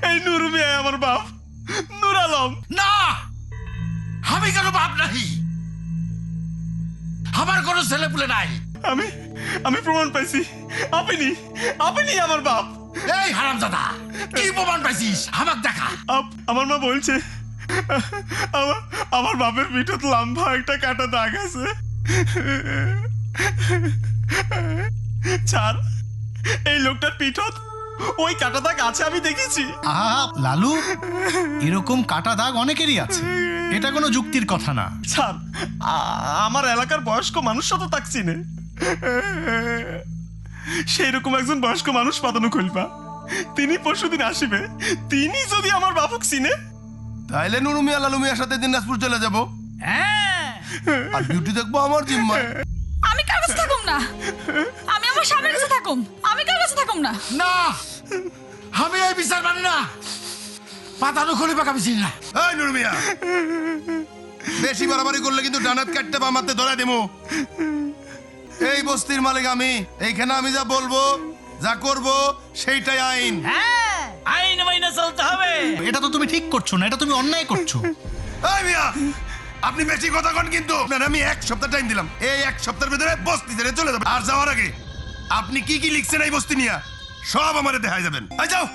এই নুর মিয়া আমার বাপ, নূর আলম। না, আমি কেন বাপ নাই? আমার কোনো ছেলে পুলে নাই। আমি প্রমাণ পাইছি, আপনি আমার বাপ। এই হারামজাদা, কি প্রমাণ পাইছিস? আমাকে দেখা। আমার মা বলছে আমার বাপের পিঠত লম্বা একটা কাটা দাগ আছে। ছাড়, এই লোকটার পিঠত ওই কাটা দাগ আছে, আমি দেখেছি। আহা লালু, এরকম কাটা দাগ অনেকেরই আছে, এটা কোনো যুক্তির কথা না। ছাড়, আমার এলাকার বয়স্ক মানুষ শত তাকছি নে, সেই রকম একজন বয়স্ক মানুষ পাতানো খুলবা, তিনি পরশুদিন আসিবে। তিনি যদি আমার বাপক চিনে, তাইলে নুরু মিয়া লালু মিয়ার সাথে দিনাজপুর চলে যাব, আর ডিউটি দেখবো আমার জিম্মায়। আমি কার কাছে থাকুম না, আমি আমার স্বামীর কাছে থাকুম, আমি কার কাছে থাকুম না। না, আমি এই বিচার মানি না। পাতানো খলিফা কামিছি না। এই নুরু মিয়া, বেশি বাড়াবাড়ি করলে কিন্তু ডানাত কাটতে বা মারতে ধরা দেবো। এই বস্তির মালিক আমি, এইখানে আমি যা বলবো যা করব সেইটাই আইন। আইন মাইনা চলতে হবে। এটা তো তুমি ঠিক করছো না, এটা তুমি অন্যায় করছো। এই মিয়া, আপনি বেশি কথা কন কিন্তু। আপনার আমি 1 সপ্তাহ টাইম দিলাম, এই 1 সপ্তাহের ভিতরে বস্তি ছেড়ে চলে যাবেন। আর যাওয়ার আগে আপনি কি কি লিখছেন এই বস্তি নিয়ে সব আমারে দেখাই যাবেন। এই যাও।